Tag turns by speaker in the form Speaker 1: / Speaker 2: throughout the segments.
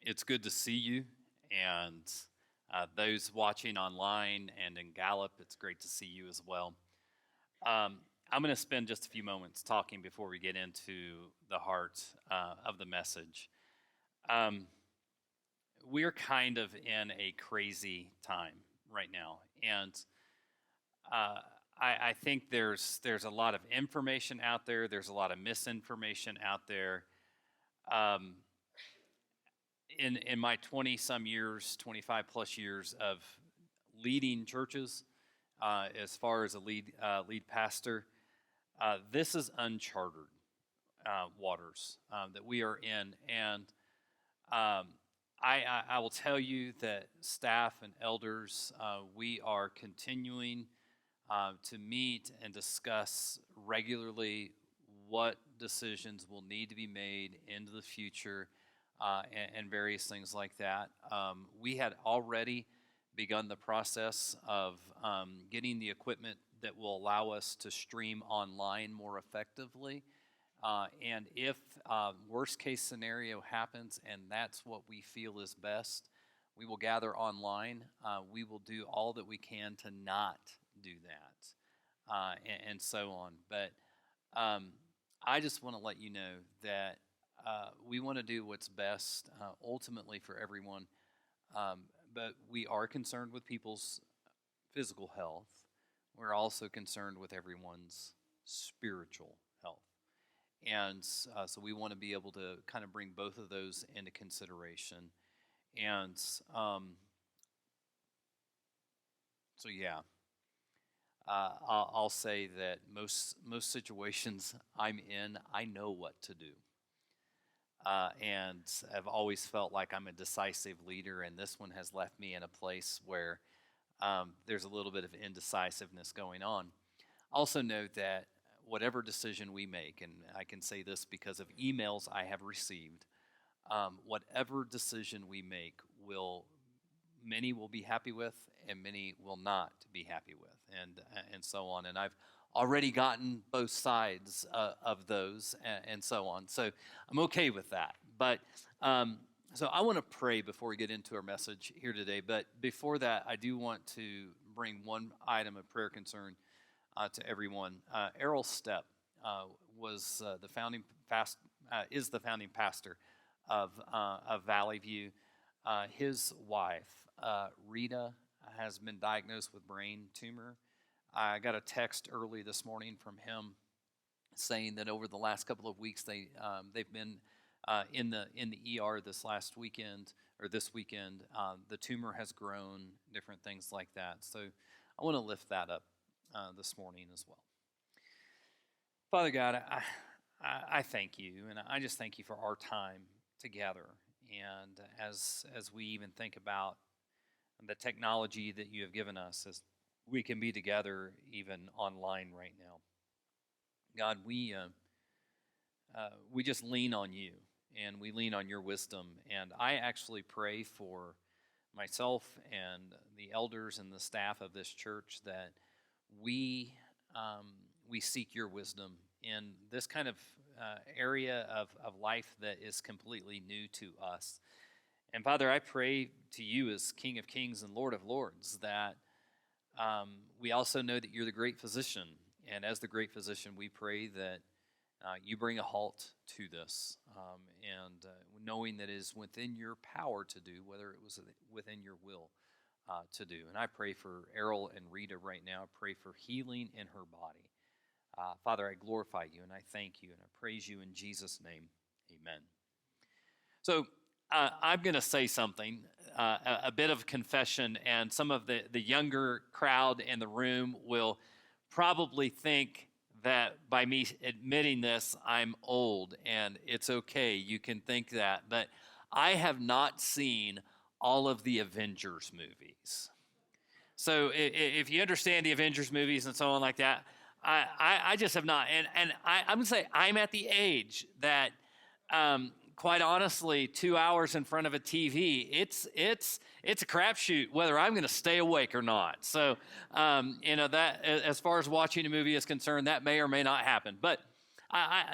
Speaker 1: It's good to see you, and those watching online and in Gallup, it's great to see you as well. I'm going to spend just a few moments talking before we get into the heart of the message. We're kind of in a crazy time right now, and I think there's a lot of information out there. There's a lot of misinformation out there. Um, in my 20 some years, 25 plus years of leading churches, as far as a lead pastor, this is uncharted waters that we are in, and I will tell you that staff and elders, we are continuing to meet and discuss regularly what decisions will need to be made into the future and various things like that. We had already begun the process of getting the equipment that will allow us to stream online more effectively. And if worst case scenario happens and that's what we feel is best, we will gather online. We will do all that we can to not do that and so on. But I just want to let you know that we want to do what's best ultimately for everyone. But we are concerned with people's physical health. We're also concerned with everyone's spiritual health. And so we want to be able to kind of bring both of those into consideration. And so, yeah, I'll say that most situations I'm in, I know what to do. And I've always felt like I'm a decisive leader, and this one has left me in a place where there's a little bit of indecisiveness going on. Also note that whatever decision we make, and I can say this because of emails I have received, whatever decision we make, many will be happy with, and many will not be happy with, and so on. And I've already gotten both sides of those and so on. So I'm okay with that. But so I want to pray before we get into our message here today. But before that, I do want to bring one item of prayer concern to everyone. Errol Stepp was is the founding pastor of Valley View. His wife, Rita, has been diagnosed with brain tumor. I got a text early this morning from him saying that over the last couple of weeks they've been in the ER this weekend. The tumor has grown, different things like that. So I want to lift that up this morning as well. Father God, I thank you, and I just thank you for our time together. And as we even think about the technology that you have given us, as we can be together even online right now. God, we just lean on you, and we lean on your wisdom. And I actually pray for myself and the elders and the staff of this church that we seek your wisdom in this kind of area of life that is completely new to us. And Father, I pray to you as King of Kings and Lord of Lords that we also know that you're the great physician. And as the great physician, we pray that you bring a halt to this, and knowing that it is within your power to do, whether it was within your will to do. And I pray for Errol and Rita right now. I pray for healing in her body. Father, I glorify you, and I thank you, and I praise you in Jesus' name. Amen. So I'm going to say something, a bit of confession, and some of the younger crowd in the room will probably think that by me admitting this, I'm old, and it's okay. You can think that. But I have not seen all of the Avengers movies. So if you understand the Avengers movies and so on like that, I just have not. And I'm going to say I'm at the age that quite honestly, 2 hours in front of a TV, it's a crapshoot whether I'm going to stay awake or not. So, that as far as watching a movie is concerned, that may or may not happen. But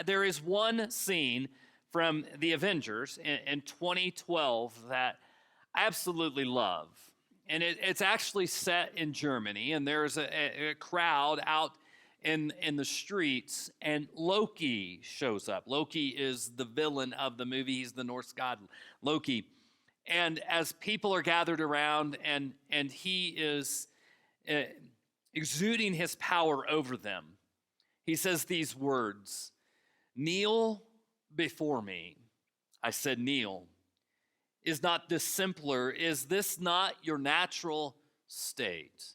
Speaker 1: there is one scene from the Avengers in 2012 that I absolutely love. And it's actually set in Germany, and there's a crowd out in the streets, and Loki shows up. Loki is the villain of the movie. He's the Norse god Loki. And as people are gathered around, and he is exuding his power over them, he says these words, "Kneel before me." I said, kneel. Is not this simpler? Is this not your natural state?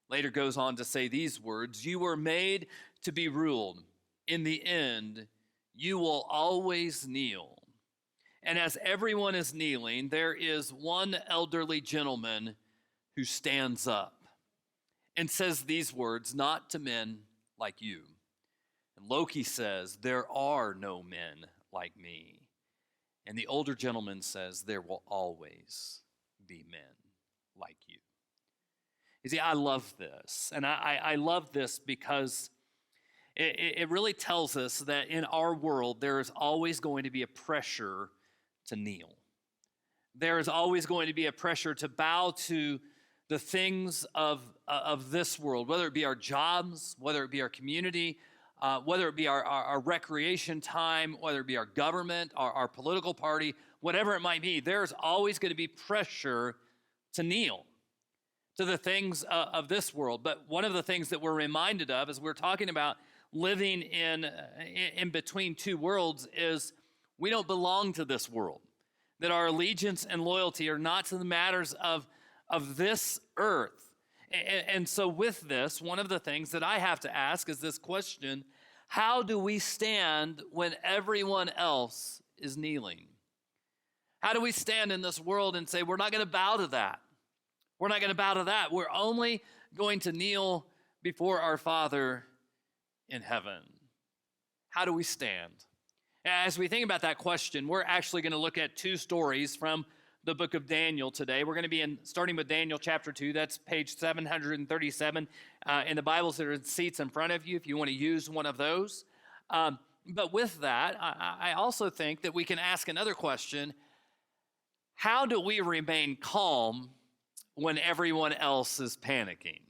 Speaker 1: Later goes on to say these words, you were made to be ruled. In the end, you will always kneel. And as everyone is kneeling, there is one elderly gentleman who stands up and says these words, not to men like you. And Loki says, there are no men like me. And the older gentleman says, there will always be men like you. You see, I love this. And I love this because it really tells us that in our world, there is always going to be a pressure to kneel. There is always going to be a pressure to bow to the things of this world, whether it be our jobs, whether it be our community, whether it be our recreation time, whether it be our government, our political party, whatever it might be, there's always going to be pressure to kneel to the things of this world. But one of the things that we're reminded of as we're talking about living in between two worlds is we don't belong to this world, that our allegiance and loyalty are not to the matters of this earth. And so with this, one of the things that I have to ask is this question, how do we stand when everyone else is kneeling? How do we stand in this world and say, we're not going to bow to that? We're not going to bow to that. We're only going to kneel before our Father in heaven. How do we stand? As we think about that question, we're actually going to look at two stories from the book of Daniel today. We're going to be starting with Daniel chapter 2. That's page 737 in the Bibles that are in seats in front of you if you want to use one of those. But with that, I also think that we can ask another question. How do we remain calm when everyone else is panicking?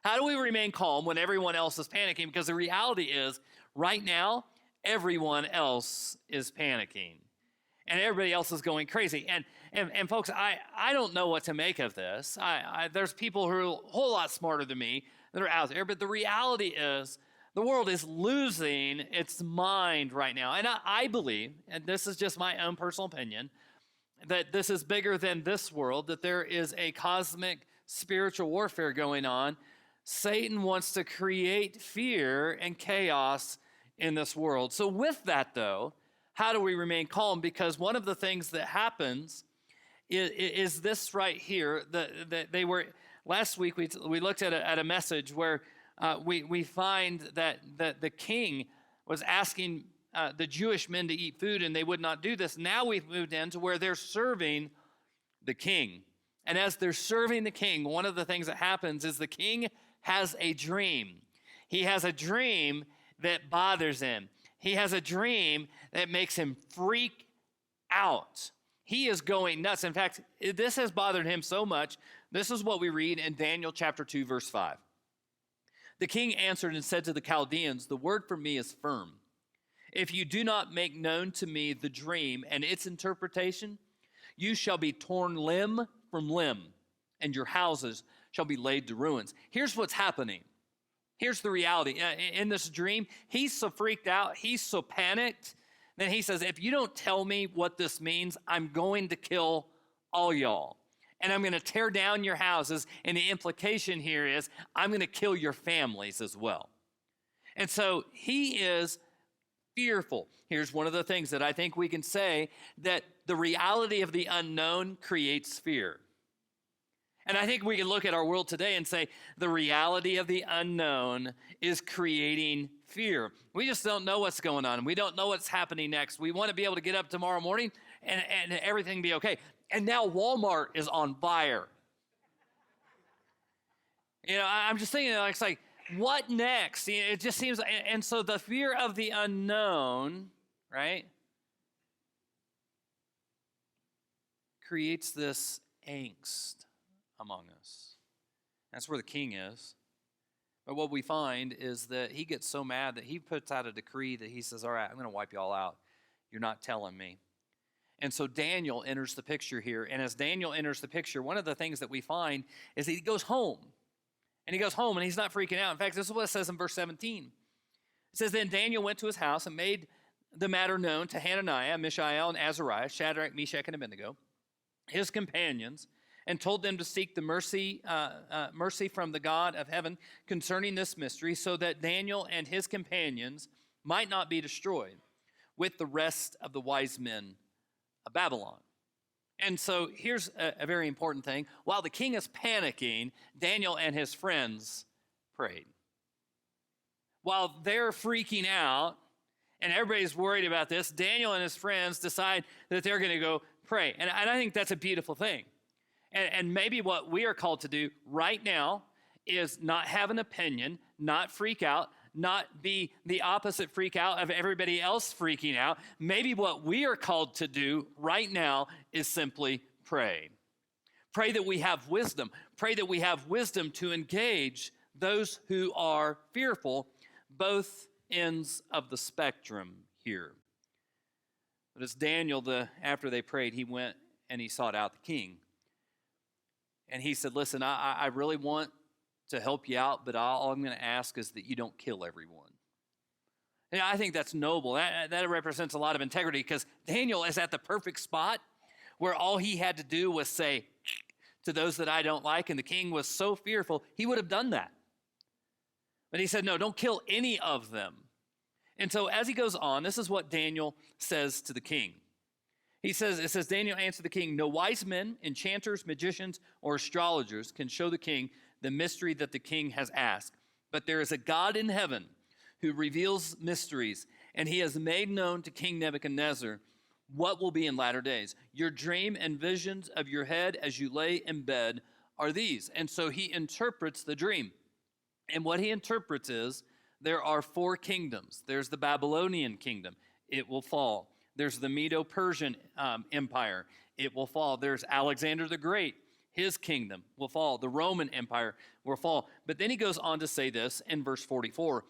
Speaker 1: How do we remain calm when everyone else is panicking? Because the reality is, right now, everyone else is panicking. And everybody else is going crazy. And folks, I don't know what to make of this. There's people who are a whole lot smarter than me that are out there. But the reality is the world is losing its mind right now. And I believe, and this is just my own personal opinion, that this is bigger than this world, that there is a cosmic spiritual warfare going on. Satan wants to create fear and chaos in this world. So with that, though, how do we remain calm? Because one of the things that happens is this right here. That they were last week. We looked at a message where we find that the king was asking the Jewish men to eat food, and they would not do this. Now we've moved into where they're serving the king, and as they're serving the king, one of the things that happens is the king has a dream. He has a dream that bothers him. He has a dream that makes him freak out. He is going nuts. In fact, this has bothered him so much. This is what we read in Daniel chapter 2, verse 5. The king answered and said to the Chaldeans, the word for me is firm. If you do not make known to me the dream and its interpretation, you shall be torn limb from limb, and your houses shall be laid to ruins. Here's what's happening. Here's the reality. In this dream, he's so freaked out, he's so panicked, that he says, if you don't tell me what this means, I'm going to kill all y'all. And I'm going to tear down your houses. And the implication here is, I'm going to kill your families as well. And so he is fearful. Here's one of the things that I think we can say, that the reality of the unknown creates fear. And I think we can look at our world today and say the reality of the unknown is creating fear. We just don't know what's going on. We don't know what's happening next. We want to be able to get up tomorrow morning and everything be okay. And now Walmart is on fire. I'm just thinking, it's like, what next? It just seems, and so the fear of the unknown, right, creates this angst among us. That's where the king is. But what we find is that he gets so mad that he puts out a decree that he says, all right, I'm going to wipe you all out. You're not telling me. And so Daniel enters the picture here. And as Daniel enters the picture, one of the things that we find is that he goes home. And he goes home and he's not freaking out. In fact, this is what it says in verse 17. It says, then Daniel went to his house and made the matter known to Hananiah, Mishael, and Azariah, Shadrach, Meshach, and Abednego, his companions, and told them to seek the mercy from the God of heaven concerning this mystery, so that Daniel and his companions might not be destroyed with the rest of the wise men of Babylon. And so here's a very important thing. While the king is panicking, Daniel and his friends prayed. While they're freaking out and everybody's worried about this, Daniel and his friends decide that they're going to go pray. And I think that's a beautiful thing. And maybe what we are called to do right now is not have an opinion, not freak out, not be the opposite freak out of everybody else freaking out. Maybe what we are called to do right now is simply pray. Pray that we have wisdom. Pray that we have wisdom to engage those who are fearful, both ends of the spectrum here. But as Daniel, after they prayed, he went and he sought out the king. And he said, listen, I really want to help you out, but all I'm going to ask is that you don't kill everyone. And I think that's noble. That represents a lot of integrity, because Daniel is at the perfect spot where all he had to do was say to those that I don't like, and the king was so fearful, he would have done that. But he said, no, don't kill any of them. And so as he goes on, this is what Daniel says to the king. It says, Daniel answered the king, no wise men, enchanters, magicians, or astrologers can show the king the mystery that the king has asked. But there is a God in heaven who reveals mysteries, and he has made known to King Nebuchadnezzar what will be in latter days. Your dream and visions of your head as you lay in bed are these. And so he interprets the dream. And what he interprets is, there are 4 kingdoms. There's the Babylonian kingdom. It will fall. There's the Medo-Persian Empire. It will fall. There's Alexander the Great. His kingdom will fall. The Roman Empire will fall. But then he goes on to say this in verse 44.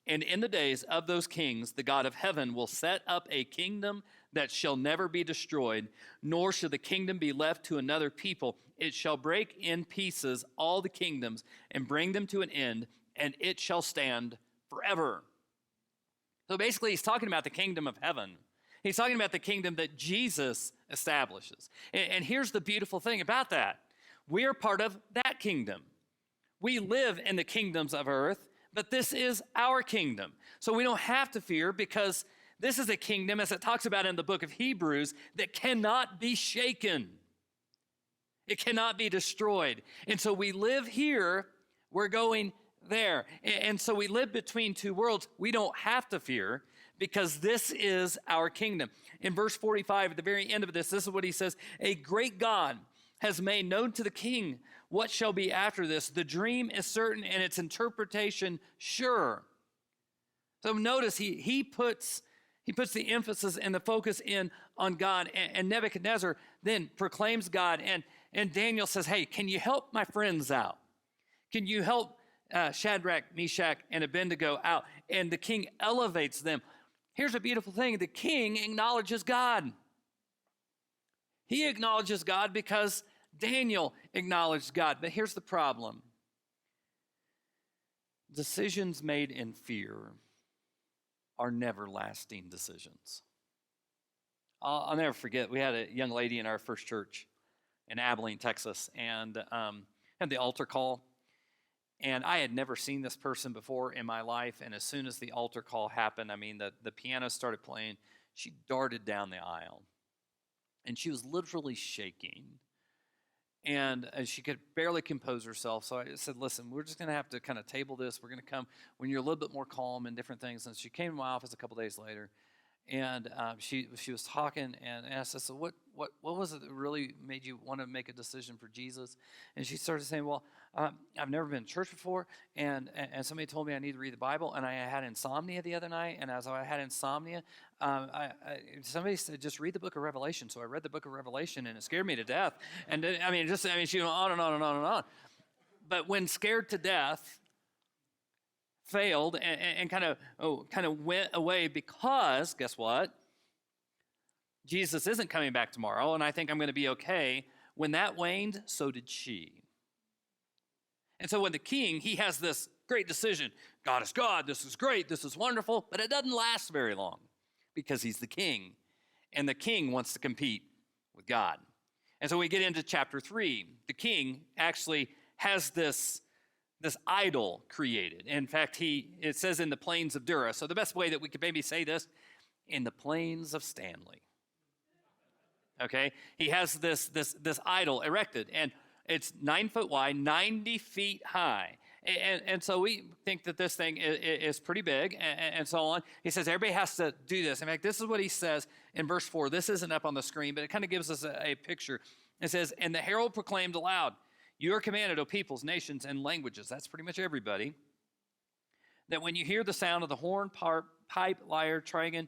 Speaker 1: And in the days of those kings, the God of heaven will set up a kingdom that shall never be destroyed, nor shall the kingdom be left to another people. It shall break in pieces all the kingdoms and bring them to an end, and it shall stand forever. So basically, he's talking about the kingdom of heaven. He's talking about the kingdom that Jesus establishes. And here's the beautiful thing about that. We are part of that kingdom. We live in the kingdoms of earth, but this is our kingdom. So we don't have to fear, because this is a kingdom, as it talks about in the book of Hebrews, that cannot be shaken. It cannot be destroyed. And so we live here, we're going there. And so we live between 2 worlds. We don't have to fear, because this is our kingdom. In verse 45, at the very end of this is what he says. A great God has made known to the king what shall be after this. The dream is certain and its interpretation sure. So notice he puts the emphasis and the focus in on God. And Nebuchadnezzar then proclaims God. And Daniel says, hey, can you help my friends out? Can you help Shadrach, Meshach, and Abednego out? And the king elevates them. Here's a beautiful thing. The king acknowledges God. He acknowledges God because Daniel acknowledged God. But here's the problem. Decisions made in fear are never lasting decisions. I'll never forget, we had a young lady in our first church in Abilene, Texas, and had the altar call. And I had never seen this person before in my life. And as soon as the altar call happened, the piano started playing, she darted down the aisle. And she was literally shaking. And she could barely compose herself. So I said, listen, we're just going to have to kind of table this. We're going to come when you're a little bit more calm and different things. And she came to my office a couple days later. And she was talking and asked us, so what was it that really made you want to make a decision for Jesus? And she started saying, well, I've never been to church before, and somebody told me I need to read the Bible, and I had insomnia the other night, and as I had insomnia, somebody said, just read the book of Revelation. So I read the book of Revelation, and it scared me to death. And she went on and on and on and on. But when scared to death, failed and kind of went away because, guess what? Jesus isn't coming back tomorrow, and I think I'm going to be okay. When that waned, so did she. And so when the king, he has this great decision. God is God, this is great, this is wonderful, but it doesn't last very long because he's the king, and the king wants to compete with God. And so we get into chapter 3. The king actually has this idol created. In fact, it says in the plains of Dura. So the best way that we could maybe say this, in the plains of Stanley. Okay? He has this idol erected, and it's 9 foot wide, 90 feet high. And so we think that this thing is pretty big and so on. He says everybody has to do this. In fact, this is what he says in verse 4. This isn't up on the screen, but it kind of gives us a picture. It says, and the herald proclaimed aloud, you are commanded, O peoples, nations, and languages. That's pretty much everybody. That when you hear the sound of the horn, pipe, lyre, trigon,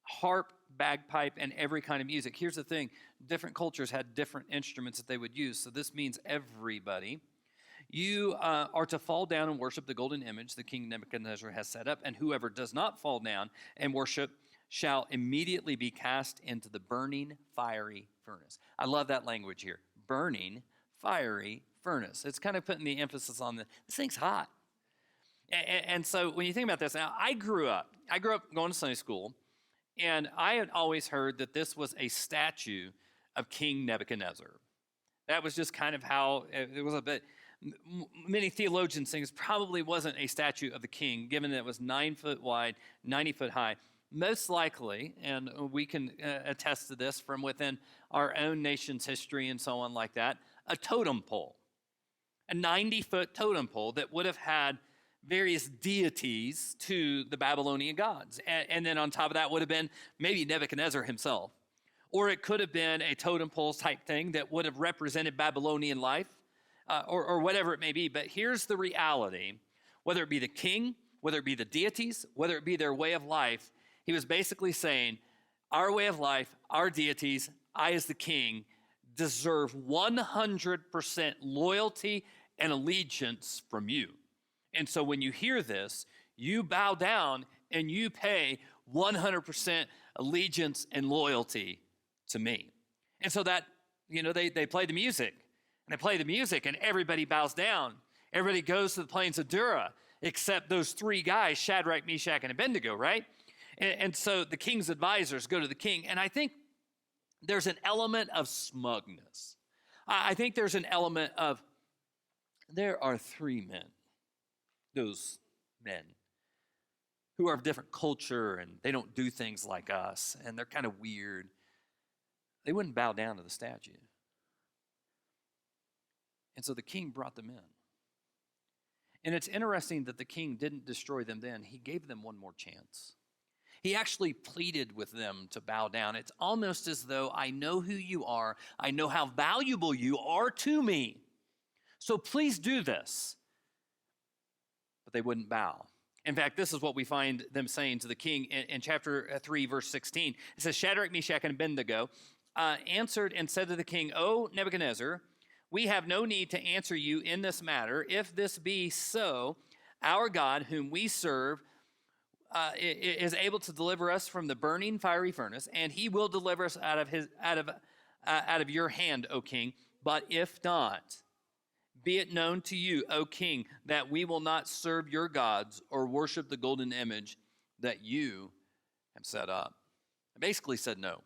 Speaker 1: harp, bagpipe, and every kind of music. Here's the thing. Different cultures had different instruments that they would use. So this means everybody. You are to fall down and worship the golden image the king Nebuchadnezzar has set up. And whoever does not fall down and worship shall immediately be cast into the burning fiery furnace. I love that language here. Burning, fiery furnace. It's kind of putting the emphasis on this thing's hot. And so when you think about this, now I grew up going to Sunday school, and I had always heard that this was a statue of King Nebuchadnezzar. That was just kind of how it was a bit. Many theologians think it probably wasn't a statue of the king, given that it was 9 foot wide, 90 foot high. Most likely, and we can attest to this from within our own nation's history and so on like that, a totem pole, a 90-foot totem pole that would have had various deities to the Babylonian gods. And then on top of that would have been maybe Nebuchadnezzar himself. Or it could have been a totem pole type thing that would have represented Babylonian life or whatever it may be. But here's the reality. Whether it be the king, whether it be the deities, whether it be their way of life, he was basically saying, our way of life, our deities, I as the king, deserve 100% loyalty and allegiance from you. And so when you hear this, you bow down and you pay 100% allegiance and loyalty to me. And so that, they play the music. And they play the music and everybody bows down. Everybody goes to the plains of Dura, except those 3 guys, Shadrach, Meshach, and Abednego, right? And so the king's advisors go to the king, and I think there's an element of smugness. I think there's an element of, there are 3 men, those men, who are of different culture, and they don't do things like us, and they're kind of weird. They wouldn't bow down to the statue. And so the king brought them in. And it's interesting that the king didn't destroy them then. He gave them one more chance. He actually pleaded with them to bow down. It's almost as though I know who you are. I know how valuable you are to me. So please do this. But they wouldn't bow. In fact, this is what we find them saying to the king in chapter 3, verse 16. It says, Shadrach, Meshach, and Abednego answered and said to the king, O Nebuchadnezzar, we have no need to answer you in this matter. If this be so, our God, whom we serve, is able to deliver us from the burning fiery furnace, and he will deliver us out of your hand, O king. But if not, be it known to you, O king, that we will not serve your gods or worship the golden image that you have set up. I basically said no.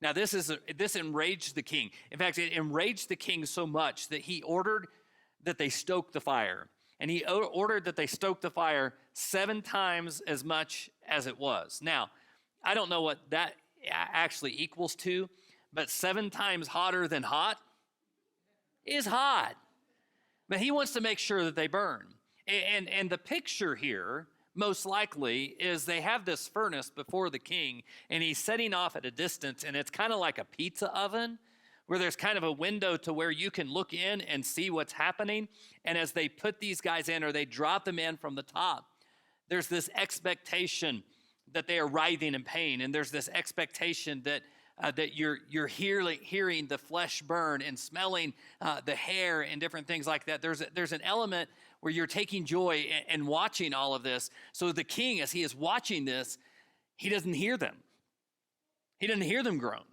Speaker 1: Now, this enraged the king. In fact, it enraged the king so much that he ordered that they stoke the fire. And he ordered that they stoke the fire 7 times as much as it was. Now, I don't know what that actually equals to, but 7 times hotter than hot is hot. But he wants to make sure that they burn. And the picture here, most likely, is they have this furnace before the king, and he's setting off at a distance, and it's kind of like a pizza oven, where there's kind of a window to where you can look in and see what's happening. And as they put these guys in, or they drop them in from the top, there's this expectation that they are writhing in pain, and there's this expectation that you're hearing the flesh burn and smelling the hair and different things like that. There's an element where you're taking joy and watching all of this. So the king, as he is watching this, he doesn't hear them. He doesn't hear them groan.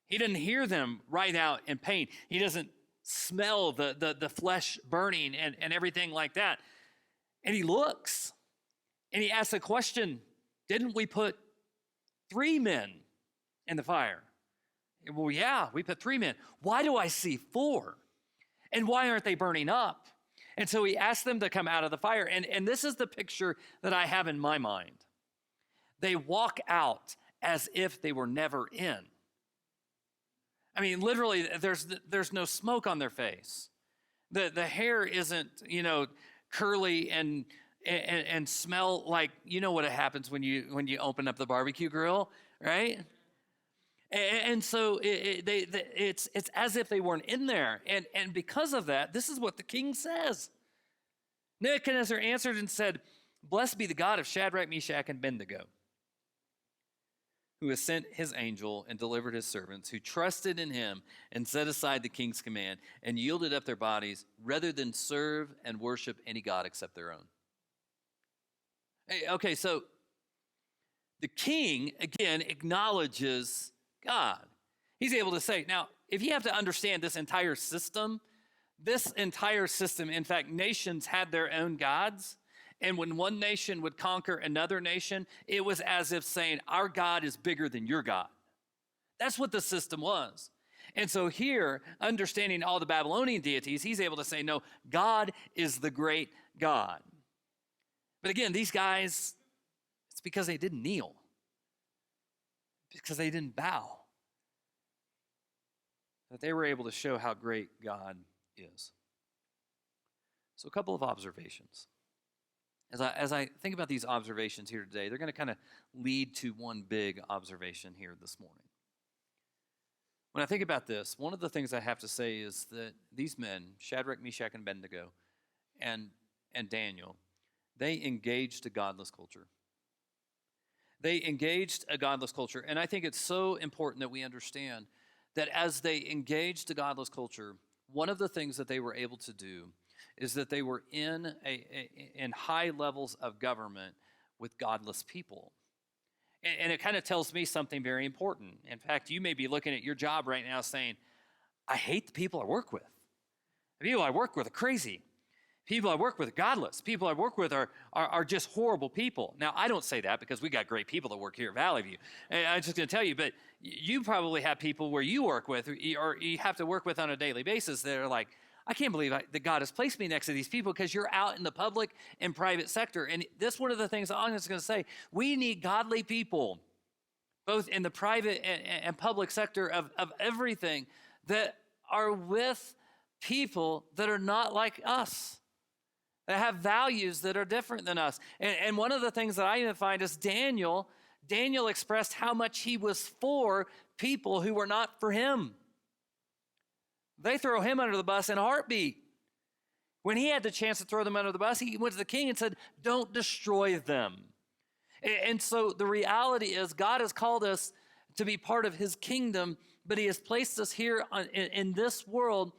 Speaker 1: He doesn't hear them writhe out in pain. He doesn't smell the flesh burning and everything like that. And he looks, and he asks a question, didn't we put 3 men in the fire? Well, yeah, we put 3 men. Why do I see 4? And why aren't they burning up? And so he asked them to come out of the fire. And this is the picture that I have in my mind. They walk out as if they were never in. I mean, literally, there's no smoke on their face. The hair isn't, curly and smell like, what happens when you open up the barbecue grill, right? And so it's as if they weren't in there. And because of that, this is what the king says. Nebuchadnezzar answered and said, "Blessed be the God of Shadrach, Meshach, and Abednego, who has sent his angel and delivered his servants, who trusted in him and set aside the king's command and yielded up their bodies rather than serve and worship any god except their own." Okay, so the king, again, acknowledges God. He's able to say, now, if you have to understand this entire system, in fact, nations had their own gods. And when one nation would conquer another nation, it was as if saying, our God is bigger than your God. That's what the system was. And so here, understanding all the Babylonian deities, he's able to say, no, God is the great God. But again, these guys, it's because they didn't kneel. Because they didn't bow. That they were able to show how great God is. So a couple of observations. As I think about these observations here today, they're going to kind of lead to one big observation here this morning. When I think about this, one of the things I have to say is that these men, Shadrach, Meshach, and Abednego, and Daniel, they engaged a godless culture. They engaged a godless culture, and I think it's so important that we understand that as they engaged a godless culture, one of the things that they were able to do is that they were in high levels of government with godless people. And it kind of tells me something very important. In fact, you may be looking at your job right now saying, I hate the people I work with. The people I work with are crazy. People I work with are godless. People I work with are just horrible people. Now, I don't say that because we got great people that work here at Valley View. I'm just going to tell you, but you probably have people where you work with, or you have to work with on a daily basis that are like, I can't believe that God has placed me next to these people, because you're out in the public and private sector. And this is one of the things I'm just going to say. We need godly people, both in the private and public sector of everything, that are with people that are not like us, that have values that are different than us. And one of the things that I even find is Daniel expressed how much he was for people who were not for him. They throw him under the bus in a heartbeat. When he had the chance to throw them under the bus, he went to the king and said, don't destroy them. And so the reality is God has called us to be part of his kingdom, but he has placed us here in this world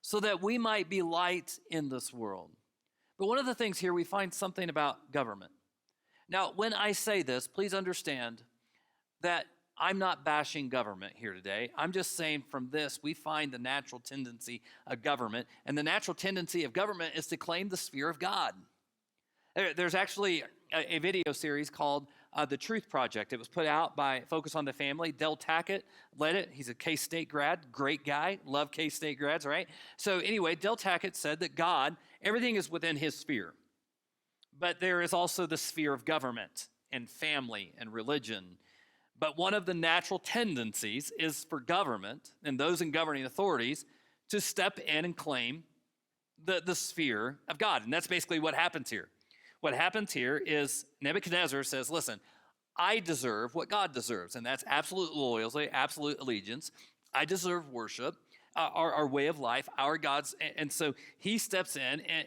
Speaker 1: so that we might be light in this world. But one of the things here, we find something about government. Now, when I say this, please understand that I'm not bashing government here today. I'm just saying from this, we find the natural tendency of government. And the natural tendency of government is to claim the sphere of God. There's actually a video series called The Truth Project. It was put out by Focus on the Family. Del Tackett led it. He's a K-State grad, great guy. Love K-State grads, right? So anyway, Del Tackett said that God, everything is within his sphere. But there is also the sphere of government and family and religion. But one of the natural tendencies is for government and those in governing authorities to step in and claim the sphere of God. And that's basically what happens here. what happens here is Nebuchadnezzar says, listen, I deserve what God deserves, and that's absolute loyalty, absolute allegiance. I deserve worship, our way of life, our God's. And so he steps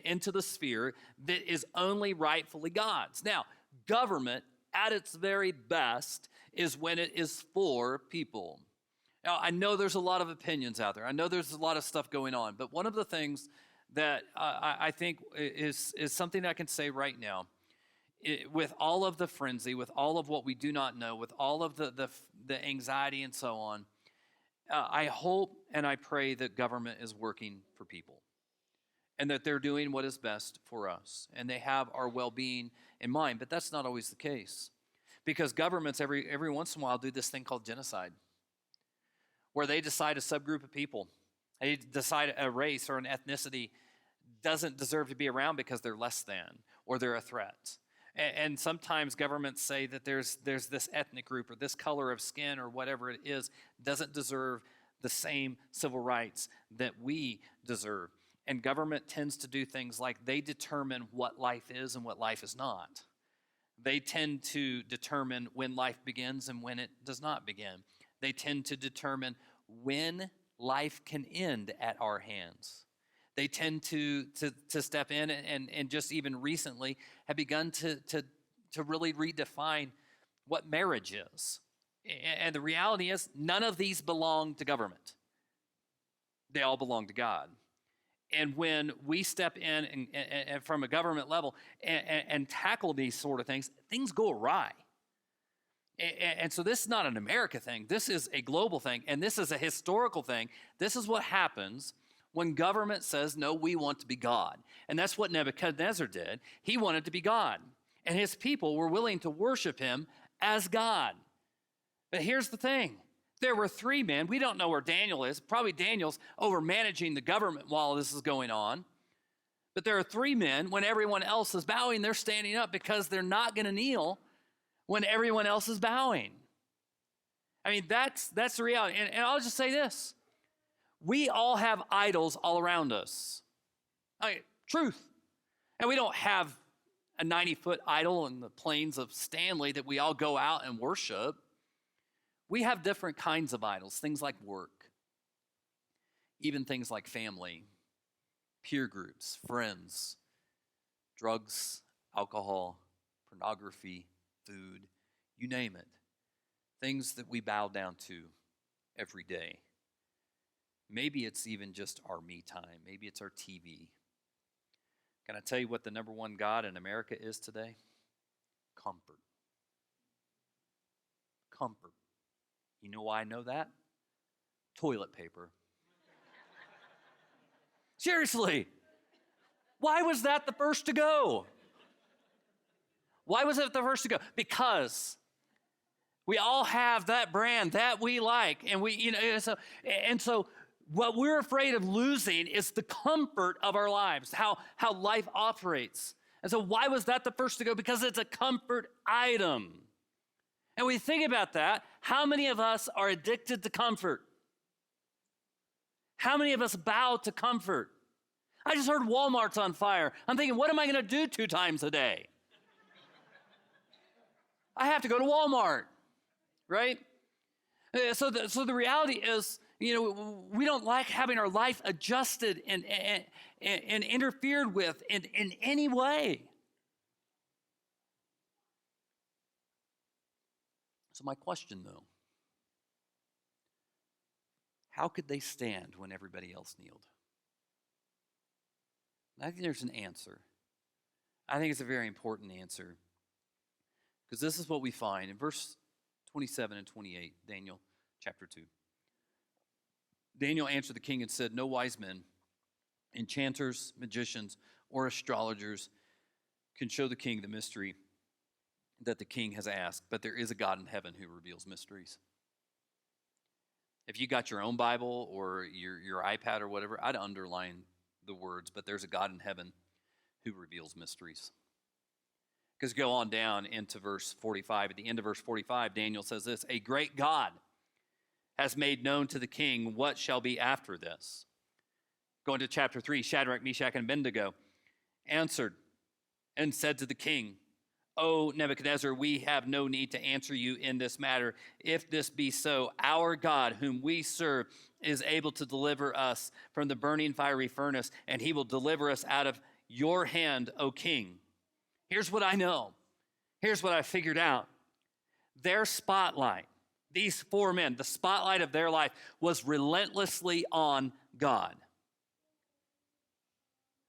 Speaker 1: into the sphere that is only rightfully God's. Now, government at its very best is when it is for people. Now, I know there's a lot of opinions out there. I know there's a lot of stuff going on, but one of the things that I think is something I can say right now, with all of the frenzy, with all of what we do not know, with all of the anxiety and so on, I hope and I pray that government is working for people and that they're doing what is best for us and they have our well-being in mind. But that's not always the case, because governments every once in a while do this thing called genocide, where they decide a subgroup of people, they decide a race or an ethnicity doesn't deserve to be around because they're less than or they're a threat. And sometimes governments say that there's this ethnic group or this color of skin or whatever it is doesn't deserve the same civil rights that we deserve. And government tends to do things like they determine what life is and what life is not. They tend to determine when life begins and when it does not begin. They tend to determine when life can end at our hands. They tend to step in and just even recently have begun to really redefine what marriage is. And the reality is none of these belong to government. They all belong to God. And when we step in and from a government level and tackle these sort of things, things go awry. And so this is not an America thing. This is a global thing, and this is a historical thing. This is what happens when government says, no, we want to be God. And that's what Nebuchadnezzar did. He wanted to be God. And his people were willing to worship him as God. But here's the thing. There were three men. We don't know where Daniel is. Probably Daniel's over managing the government while this is going on. But there are three men. When everyone else is bowing, they're standing up because they're not going to kneel when everyone else is bowing. I mean, that's the reality. And I'll just say this. We all have idols all around us. Truth. And we don't have a 90-foot idol in the plains of Stanley that we all go out and worship. We have different kinds of idols, things like work, even things like family, peer groups, friends, drugs, alcohol, pornography, food, you name it. Things that we bow down to every day. Maybe it's even just our me time. Maybe it's our TV. Can I tell you what the number one God in America is today? Comfort. Comfort. You know why I know that? Toilet paper. Seriously. Why was that the first to go? Why was it the first to go? Because we all have that brand that we like, and so what we're afraid of losing is the comfort of our lives, how life operates. And so why was that the first to go? Because it's a comfort item. And we think about that. How many of us are addicted to comfort? How many of us bow to comfort? I just heard Walmart's on fire. I'm thinking, what am I going to do 2 times a day? I have to go to Walmart, right? So the reality is, we don't like having our life adjusted and interfered with in any way. So my question, though, how could they stand when everybody else kneeled? And I think there's an answer. I think it's a very important answer, because this is what we find in verse 27 and 28, Daniel chapter 2. Daniel answered the king and said, no wise men, enchanters, magicians, or astrologers can show the king the mystery that the king has asked, but there is a God in heaven who reveals mysteries. If you got your own Bible or your iPad or whatever, I'd underline the words, but there's a God in heaven who reveals mysteries. Because go on down into verse 45. At the end of verse 45, Daniel says this, a great God has made known to the king what shall be after this. Going to chapter 3, Shadrach, Meshach, and Abednego answered and said to the king, O Nebuchadnezzar, we have no need to answer you in this matter. If this be so, our God, whom we serve, is able to deliver us from the burning fiery furnace, and he will deliver us out of your hand, O king. Here's what I know. Here's what I figured out. Their spotlight, these four men, the spotlight of their life was relentlessly on God.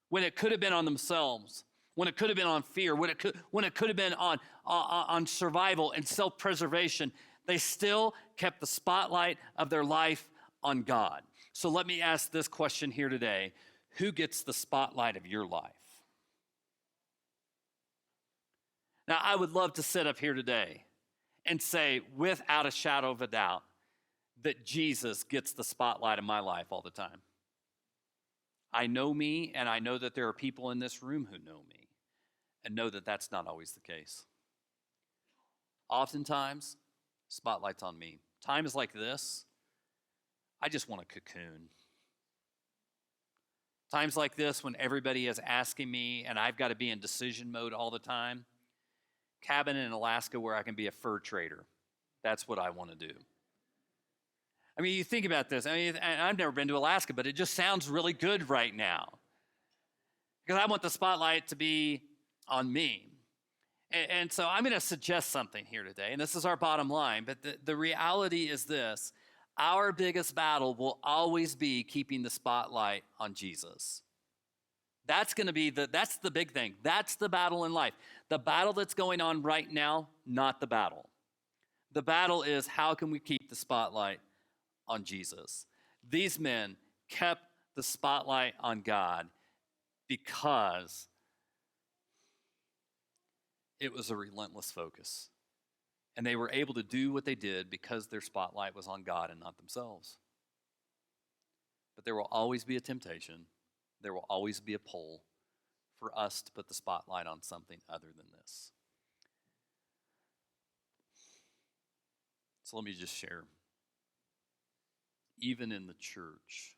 Speaker 1: When it could have been on themselves, when it could have been on fear, when it could have been on survival and self-preservation, they still kept the spotlight of their life on God. So let me ask this question here today. Who gets the spotlight of your life? Now, I would love to sit up here today and say, without a shadow of a doubt, that Jesus gets the spotlight of my life all the time. I know me, and I know that there are people in this room who know me and know that that's not always the case. Oftentimes, spotlight's on me. Times like this, I just want a cocoon. Times like this, when everybody is asking me and I've got to be in decision mode all the time, cabin in Alaska where I can be a fur trader. That's what I want to do. I mean, you think about this. I mean, I've never been to Alaska, but it just sounds really good right now. Because I want the spotlight to be on me. And so I'm going to suggest something here today, and this is our bottom line, but the reality is this. Our biggest battle will always be keeping the spotlight on Jesus. That's going to be that's the big thing. That's the battle in life. The battle that's going on right now, not the battle. The battle is how can we keep the spotlight on Jesus? These men kept the spotlight on God because it was a relentless focus. And they were able to do what they did because their spotlight was on God and not themselves. But there will always be a temptation. There will always be a pull for us to put the spotlight on something other than this. So let me just share. Even in the church,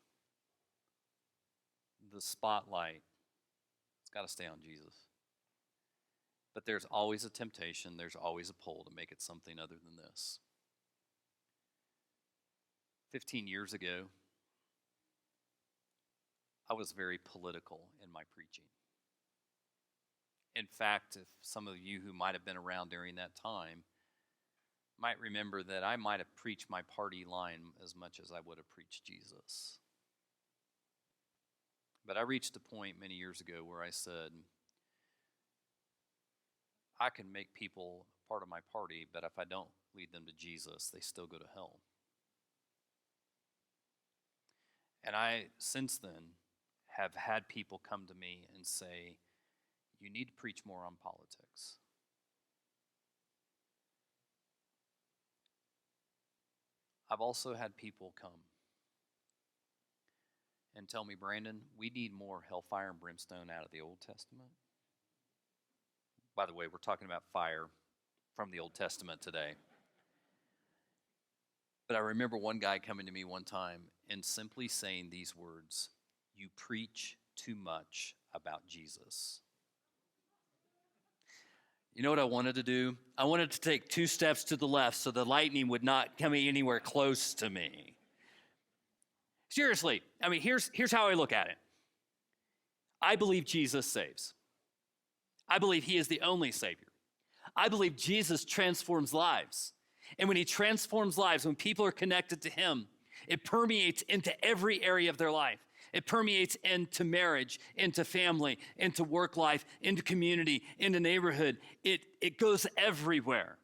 Speaker 1: the spotlight has got to stay on Jesus. But there's always a temptation, there's always a pull to make it something other than this. 15 years ago, I was very political in my preaching. In fact, if some of you who might have been around during that time might remember that I might have preached my party line as much as I would have preached Jesus. But I reached a point many years ago where I said, I can make people part of my party, but if I don't lead them to Jesus, they still go to hell. And I, since then, have had people come to me and say, you need to preach more on politics. I've also had people come and tell me, Brandon, we need more hellfire and brimstone out of the Old Testament. By the way, we're talking about fire from the Old Testament today. But I remember one guy coming to me one time and simply saying these words, you preach too much about Jesus. You know what I wanted to do? I wanted to take 2 steps to the left so the lightning would not come anywhere close to me. Seriously, I mean, here's how I look at it. I believe Jesus saves. I believe he is the only Savior. I believe Jesus transforms lives. And when he transforms lives, when people are connected to him, it permeates into every area of their life. It permeates into marriage, into family, into work life, into community, into neighborhood. It goes everywhere.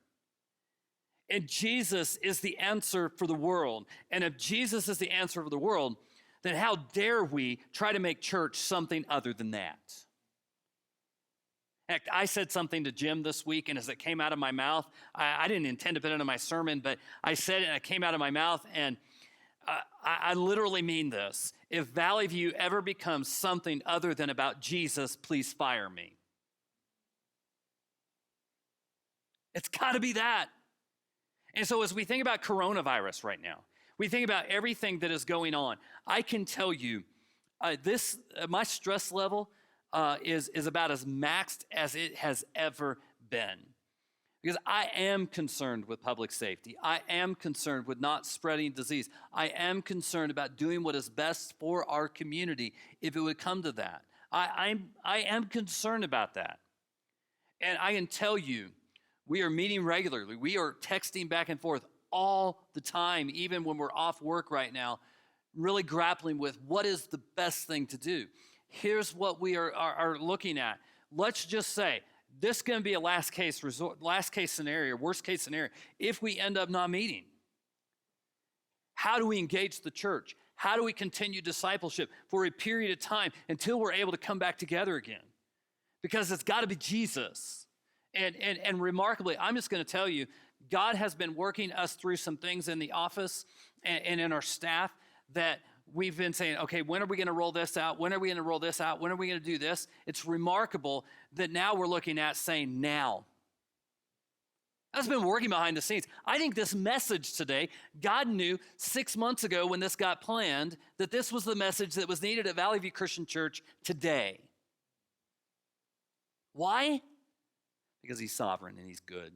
Speaker 1: And Jesus is the answer for the world. And if Jesus is the answer for the world, then how dare we try to make church something other than that? Heck, I said something to Jim this week, and as it came out of my mouth, I didn't intend to put it into my sermon, but I said it and it came out of my mouth, and I literally mean this. If Valley View ever becomes something other than about Jesus, please fire me. It's got to be that. And so as we think about coronavirus right now, we think about everything that is going on, I can tell you my stress level, is about as maxed as it has ever been. Because I am concerned with public safety. I am concerned with not spreading disease. I am concerned about doing what is best for our community if it would come to that. I am concerned about that. And I can tell you, we are meeting regularly. We are texting back and forth all the time, even when we're off work right now, really grappling with what is the best thing to do. Here's what we are looking at. Let's just say, this is going to be a last case scenario, worst case scenario, if we end up not meeting. How do we engage the church? How do we continue discipleship for a period of time until we're able to come back together again? Because it's got to be Jesus. And remarkably, I'm just going to tell you, God has been working us through some things in the office and in our staff that we've been saying, okay, when are we going to roll this out? When are we going to roll this out? When are we going to do this? It's remarkable that now we're looking at saying now. That's been working behind the scenes. I think this message today, God knew 6 months ago when this got planned that this was the message that was needed at Valley View Christian Church today. Why? Because he's sovereign and he's good.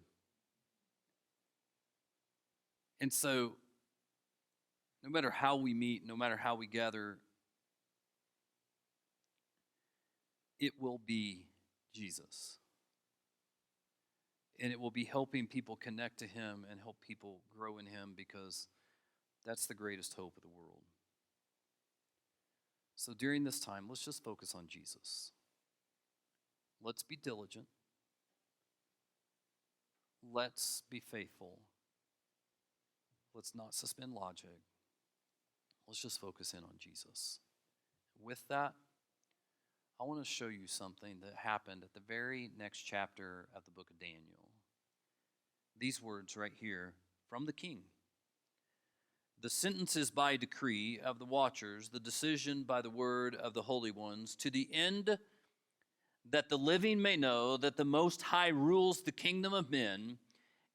Speaker 1: And so, no matter how we meet, no matter how we gather, it will be Jesus. And it will be helping people connect to him and help people grow in him, because that's the greatest hope of the world. So during this time, let's just focus on Jesus. Let's be diligent. Let's be faithful. Let's not suspend logic. Let's just focus in on Jesus. With that, I want to show you something that happened at the very next chapter of the book of Daniel. These words right here from the king. The sentence is by decree of the watchers, the decision by the word of the holy ones, to the end that the living may know that the Most High rules the kingdom of men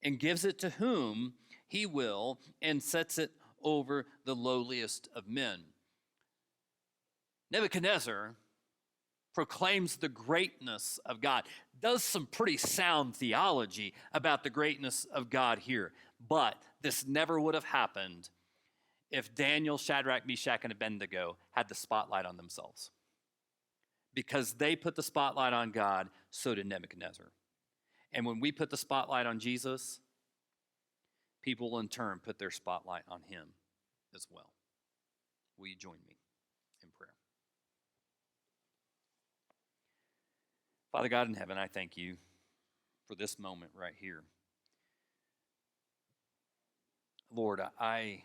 Speaker 1: and gives it to whom he will and sets it over the lowliest of men. Nebuchadnezzar proclaims the greatness of God, does some pretty sound theology about the greatness of God here. But this never would have happened if Daniel, Shadrach, Meshach, and Abednego had the spotlight on themselves. Because they put the spotlight on God, so did Nebuchadnezzar. And when we put the spotlight on Jesus, people in turn put their spotlight on him as well. Will you join me in prayer? Father God in heaven, I thank you for this moment right here. Lord, I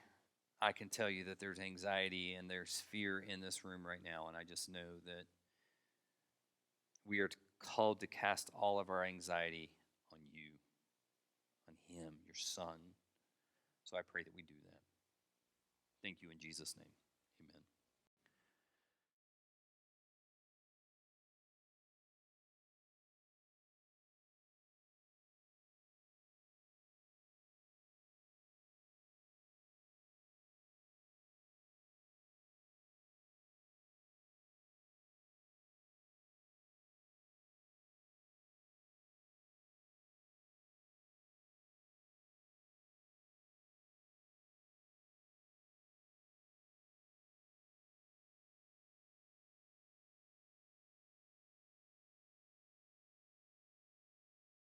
Speaker 1: can tell you that there's anxiety and there's fear in this room right now, and I just know that we are called to cast all of our anxiety on you, on him, your son. So I pray that we do that. Thank you in Jesus' name. Amen.